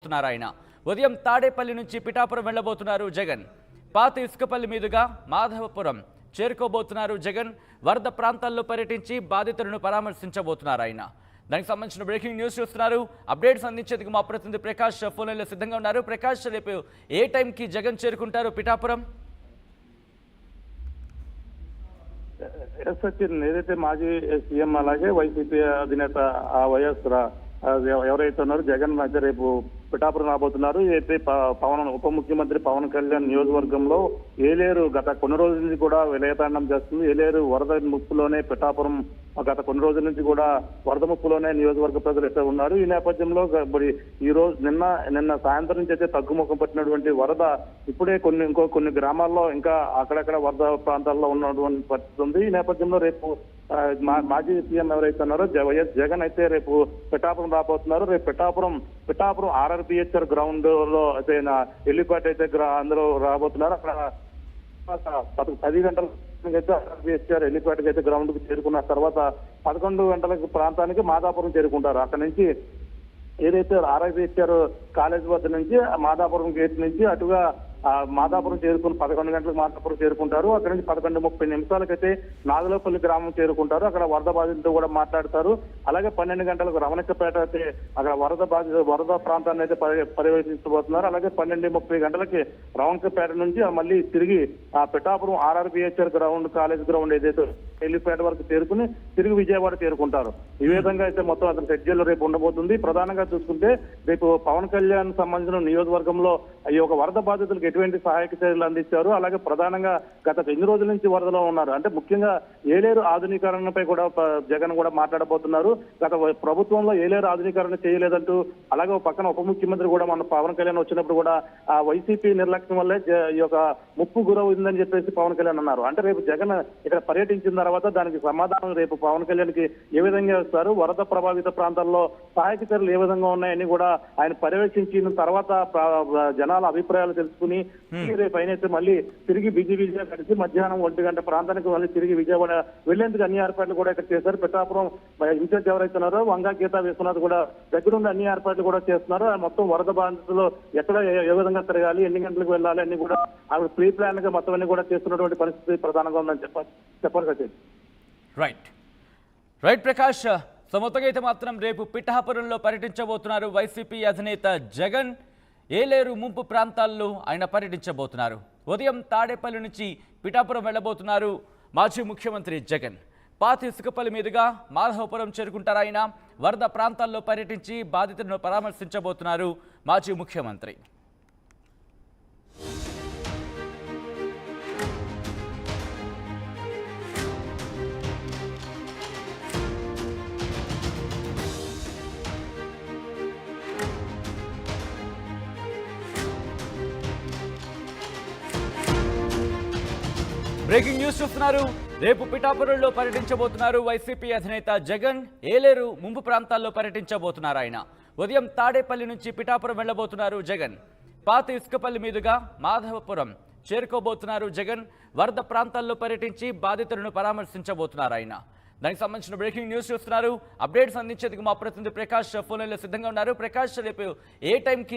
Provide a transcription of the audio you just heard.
ఆయన ఉదయం తాడేపల్లి నుంచి పిఠాపురం వెళ్లబోతున్నారు జగన్. పాత ఇసుకపల్లి మీదుగా మాధవపురం చేరుకోబోతున్నారు జగన్. వరద ప్రాంతాల్లో పర్యటించి బాధితులను పరామర్శించబోతున్నారు ఆయన. దానికి సంబంధించిన బ్రేకింగ్ న్యూస్ చూస్తున్నారు. అప్డేట్స్ అందించేందుకు మా ప్రతినిధి ప్రకాష్ ఫోన్ లైన్లో సిద్ధంగా ఉన్నారు. ప్రకాష్, రేపు ఏ టైంకి జగన్ చేరుకుంటారు పిఠాపురం? సచిన్, ఏదైతే మాజీ సీఎం అలాగే వైసీపీ అధినేత వైఎస్ ఎవరైతే ఉన్నారో జగన్ మధ్య రేపు పిఠాపురం రాబోతున్నారు. అయితే ఉప ముఖ్యమంత్రి పవన్ కళ్యాణ్ నియోజకవర్గంలో ఏలేరు గత కొన్ని రోజుల నుంచి కూడా విలయతాండం చేస్తుంది. ఏలేరు వరద ముప్పులోనే పిఠాపురం గత కొన్ని రోజుల నుంచి కూడా వరద ముప్పులోనే నియోజకవర్గ ప్రజలు అయితే ఉన్నారు. ఈ నేపథ్యంలో ఈ రోజు నిన్న సాయంత్రం నుంచి అయితే తగ్గుముఖం పట్టినటువంటి వరద ఇప్పుడే కొన్ని గ్రామాల్లో ఇంకా అక్కడక్కడ వరద ప్రాంతాల్లో ఉన్నటువంటి పరిస్థితి ఉంది. ఈ నేపథ్యంలో రేపు మాజీ సీఎం ఎవరైతే ఉన్నారో వైఎస్ జగన్ అయితే రేపు పిఠాపురం రాబోతున్నారు. రేపు పిఠాపురం ఆర్ఆర్బిహెచ్ఆర్ గ్రౌండ్ లో అయితే హెలిప్యాడ్ అయితే అందులో రాబోతున్నారు. అక్కడ 10 గంటల అయితే ఆర్ఆర్బిహెచ్ఆర్ హెలిప్యాడ్ అయితే గ్రౌండ్ కు చేరుకున్న తర్వాత 11 గంటల ప్రాంతానికి మాదాపురం చేరుకుంటారు. అక్కడ నుంచి ఏదైతే ఆర్ఆర్బిహెచ్ఆర్ కాలేజ్ వద్ద నుంచి మాదాపురం గేట్ నుంచి అటుగా మాదాపురం చేరుకుని 11 గంటలకు మాదాపురం చేరుకుంటారు. అక్కడ నుంచి 11:30 నాగలోపల్లి గ్రామం చేరుకుంటారు. అక్కడ వరద బాధితులతో కూడా మాట్లాడతారు. అలాగే 12 గంటలకు రమణిక్కపేట అయితే అక్కడ వరద ప్రాంతాన్ని అయితే పర్యవేక్షించబోతున్నారు. అలాగే 12:30 గంటలకి రమణిక్కపేట నుంచి మళ్ళీ తిరిగి పిఠాపురం ఆర్ఆర్బిహెచ్ఆర్ కాలేజ్ గ్రౌండ్ ఏదైతే హెలిప్యాడ్ వరకు చేరుకుని తిరిగి విజయవాడ చేరుకుంటారు. ఈ విధంగా అయితే మొత్తం అతని షెడ్యూల్ రేపు ఉండబోతుంది. ప్రధానంగా చూసుకుంటే రేపు పవన్ కళ్యాణ్ సంబంధించిన నియోజకవర్గంలో ఈ యొక్క వరద బాధితులకు ఎటువంటి సహాయక చర్యలు అందించారు. అలాగే ప్రధానంగా గత 2 రోజుల నుంచి వరదలో ఉన్నారు. అంటే ముఖ్యంగా ఏలేరు ఆధునీకరణపై కూడా జగన్ కూడా మాట్లాడబోతున్నారు. గత ప్రభుత్వంలో ఏలేరు ఆధునీకరణ చేయలేదంటూ, అలాగే పక్కన ఉప ముఖ్యమంత్రి కూడా మన పవన్ కళ్యాణ్ వచ్చినప్పుడు కూడా ఆ వైసీపీ నిర్లక్ష్యం వల్లే ఈ యొక్క ముప్పు గురవుందని చెప్పేసి పవన్ కళ్యాణ్ అన్నారు. అంటే రేపు జగన్ ఇక్కడ పర్యటించిన తర్వాత దానికి సమాధానం రేపు పవన్ కళ్యాణ్ కి ఏ విధంగా ఇస్తారు, వరద ప్రభావిత ప్రాంతాల్లో సహాయక చర్యలు ఏ విధంగా ఉన్నాయని కూడా ఆయన పర్యవేక్షించిన తర్వాత జనాల అభిప్రాయాలు తెలుసుకుని రేపు అయితే మళ్ళీ తిరిగి విజయవాడ కలిసి మధ్యాహ్నం 1 గంట ప్రాంతానికి మళ్ళీ తిరిగి విజయవాడ వెళ్లేందుకు అన్ని ఏర్పాట్లు కూడా ఇక్కడ చేశారు. పిఠాపురం ఇన్ఛార్జ్ ఎవరైతే ఉన్నారో వంగా గీతా విశ్వనాథ్ కూడా దగ్గరుండి అన్ని ఏర్పాట్లు కూడా చేస్తున్నారు. మొత్తం వరద బాధితులు ఎక్కడ ఏ విధంగా తిరగాలి, ఎన్ని గంటలకు వెళ్ళాలి అన్ని కూడా ఆవిడ ప్రీ ప్లాన్ గా మొత్తం అన్ని కూడా చేస్తున్నటువంటి పరిస్థితి ప్రధానంగా ఉందని చెప్పాలి కదా. రైట్ ప్రకాష్, మొత్తంగా అయితే మాత్రం రేపు పిఠాపురంలో పర్యటించబోతున్నారు వైసీపీ అధినేత జగన్. ఏలేరు ముంపు ప్రాంతాల్లో ఆయన పర్యటించబోతున్నారు. ఉదయం తాడేపల్లి నుంచి పిఠాపురం వెళ్లబోతున్నారు మాజీ ముఖ్యమంత్రి జగన్. పాత ఇసుకపల్లి మీదుగా మాధవపురం చేరుకుంటారు ఆయన. వరద ప్రాంతాల్లో పర్యటించి బాధితులను పరామర్శించబోతున్నారు మాజీ ముఖ్యమంత్రి. బ్రేకింగ్ న్యూస్ చూస్తున్నారు. రేపు పిఠాపురంలో పర్యటించబోతున్నారు వైసీపీ అధినేత జగన్. ఏలేరు ముంపు ప్రాంతాల్లో పర్యటించబోతున్నారు ఆయన. ఉదయం తాడేపల్లి నుంచి పిఠాపురం వెళ్లబోతున్నారు జగన్. పాత ఇసుకపల్లి మీదుగా మాధవపురం చేరుకోబోతున్నారు జగన్. వరద ప్రాంతాల్లో పర్యటించి బాధితులను పరామర్శించబోతున్నారు ఆయన. దానికి సంబంధించిన బ్రేకింగ్ న్యూస్ చూస్తున్నారు. అప్డేట్స్ అందించేందుకు మా ప్రతినిధి ప్రకాష్ ఫోన్ లైన్లో సిద్ధంగా ఉన్నారు. ప్రకాష్, రేపు ఏ టైంకి